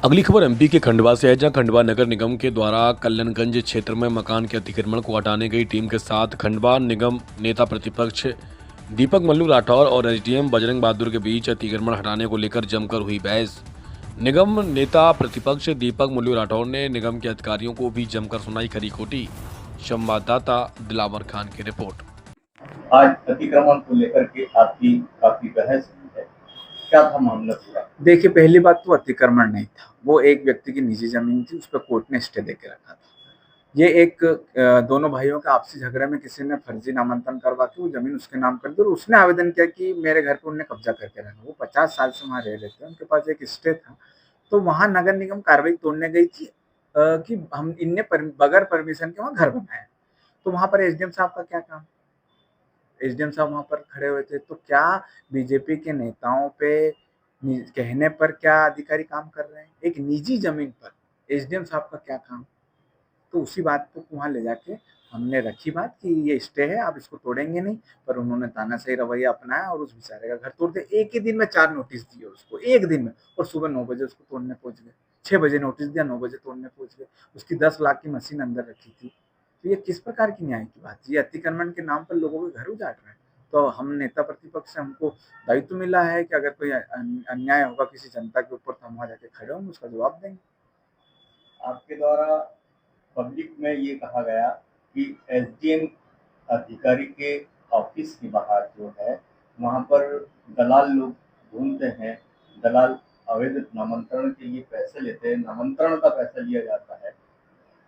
अगली खबर एमपी के खंडवा से है, जहां खंडवा नगर निगम के द्वारा कल्याणगंज क्षेत्र में मकान के अतिक्रमण को हटाने गई टीम के साथ खंडवा निगम नेता प्रतिपक्ष दीपक मल्लू राठौर और एसडीएम बजरंग बहादुर के बीच अतिक्रमण हटाने को लेकर जमकर हुई बहस। निगम नेता प्रतिपक्ष दीपक मल्लू राठौर ने निगम के अधिकारियों को भी जमकर सुनाई खरी खोटी। संवाददाता दिलावर खान की रिपोर्ट। आज अतिक्रमण को लेकर के आपकी काफी बहस हुई है, क्या था मामला पूरा? देखिए, पहली बात तो अतिक्रमण नहीं था, वो एक व्यक्ति की निजी जमीन थी, उस पर कोर्ट ने स्टे दे के रखा था। ये एक दोनों भाइयों के आपसी झगड़े में किसी ने फर्जी नामांकन करवा के वो जमीन उसके नाम कर दी और उसने आवेदन किया कि मेरे घर पे उनने कब्जा करके रखा। वो 50 साल से वहाँ रह रहे थे, उनके पास एक स्टे था, तो वहाँ नगर निगम कार्रवाई तोड़ने गई थी कि हम इनने बगैर परमिशन के वहाँ घर बनाया। तो वहाँ पर एसडीएम साहब का क्या काम? एसडीएम साहब वहाँ पर खड़े हुए थे, तो क्या बीजेपी के नेताओं पे कहने पर क्या अधिकारी काम कर रहे हैं? एक निजी जमीन पर एसडीएम साहब का क्या काम? तो उसी बात को वहाँ ले जाके हमने रखी बात कि ये स्टे है, आप इसको तोड़ेंगे नहीं, पर उन्होंने तानाशाही रवैया अपनाया और उस बेचारे का घर तोड़ दिया। एक ही दिन में 4 नोटिस दिए उसको, एक दिन में, और सुबह 9 बजे उसको तोड़ने पहुंच गए। 6 बजे नोटिस दिया, 9 बजे तोड़ने पहुंच गए। उसकी 10 लाख की मशीन अंदर रखी थी। तो ये किस प्रकार की न्याय की बात? ये अतिक्रमण के नाम पर लोगों के घर उजाड़ रहे हैं। तो हम नेता प्रतिपक्ष से हमको दायित्व मिला है कि अगर कोई अन्याय होगा किसी जनता के ऊपर, तो हम वहाँ जाके खड़े होंगे, उसका जवाब देंगे। आपके द्वारा पब्लिक में ये कहा गया कि एसडीएम अधिकारी के ऑफिस के बाहर जो है वहाँ पर दलाल लोग घूमते हैं। दलाल अवैध नामांतरण के लिए पैसे लेते हैं, नामांतरण का पैसा लिया जाता है।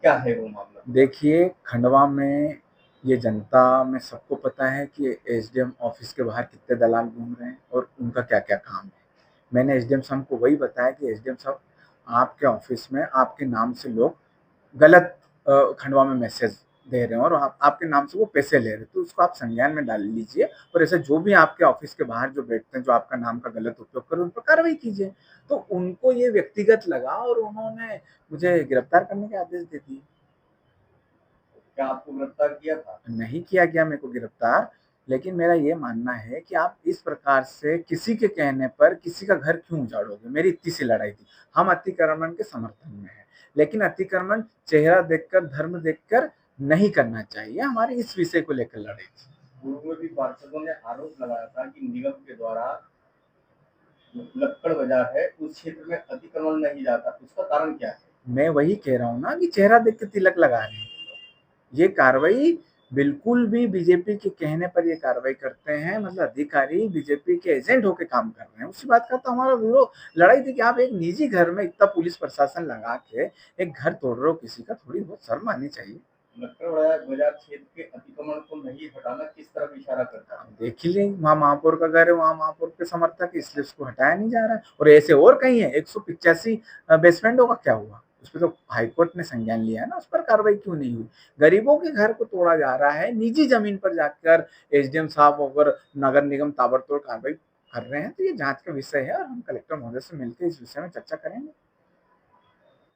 क्या है वो मामला? देखिए, खंडवा में ये जनता में सबको पता है कि एसडीएम ऑफिस के बाहर कितने दलाल घूम रहे हैं और उनका क्या-क्या काम है। मैंने एसडीएम साहब को वही बताया कि एसडीएम साहब, आपके ऑफिस में आपके नाम से लोग गलत खंडवा में मैसेज दे रहे हैं और आपके नाम से वो पैसे ले रहे हैं, तो उसको आप संज्ञान में डाल लीजिए और ऐसे जो भी आपके ऑफिस के बाहर जो बैठते हैं, जो आपका नाम का गलत उपयोग कर रहे हैं, उन पर कार्रवाई कीजिए। तो उनको ये व्यक्तिगत लगा और उन्होंने मुझे गिरफ्तार करने के आदेश दे दिए। क्या आपको गिरफ्तार किया था? नहीं किया गया मेरे को गिरफ्तार, लेकिन मेरा ये मानना है कि आप इस प्रकार से किसी के कहने पर किसी का घर क्यों उजाड़ोगे? मेरी इतनी सी लड़ाई थी। हम अतिक्रमण के समर्थन में हैं, लेकिन अतिक्रमण चेहरा देखकर, धर्म देखकर नहीं करना चाहिए। हमारी इस विषय को लेकर लड़ाई थी। पूर्व में भी पार्षदों ने आरोप लगाया था कि निगम के द्वारा जो लक्कड़ बाजार है उस क्षेत्र में अतिक्रमण नहीं जाता, उसका कारण क्या है? मैं वही कह रहा हूँ ना कि चेहरा देख के तिलक लगा रहे हैं। ये कार्रवाई बिल्कुल भी बीजेपी के कहने पर ये कार्रवाई करते हैं, मतलब अधिकारी बीजेपी के एजेंट होके काम कर रहे हैं। उसी बात का तो हमारा विरोध, लड़ाई थी कि आप एक निजी घर में इतना पुलिस प्रशासन लगा के एक घर तोड़ रहे हो किसी का, थोड़ी बहुत शर्म आनी चाहिए। लक्कड़ बाजार क्षेत्र के अतिक्रमण को नहीं हटाना किस तरफ इशारा करता है? देख ही लें, वहाँ महापौर का घर है, वहाँ महापौर के समर्थक है, इसलिए उसको हटाया नहीं जा रहा है। और ऐसे और कहीं है, 185 बेसमेंटों का क्या हुआ? उसपे तो हाईकोर्ट ने संज्ञान लिया है ना, उस पर कार्रवाई क्यों नहीं हुई? गरीबों के घर को तोड़ा जा रहा है, निजी जमीन पर जाकर एसडीएम साहब और नगर निगम ताबड़तोड़ कार्रवाई कर रहे हैं, तो ये जांच का विषय है और हम कलेक्टर महोदय से मिलकर इस विषय में चर्चा करेंगे।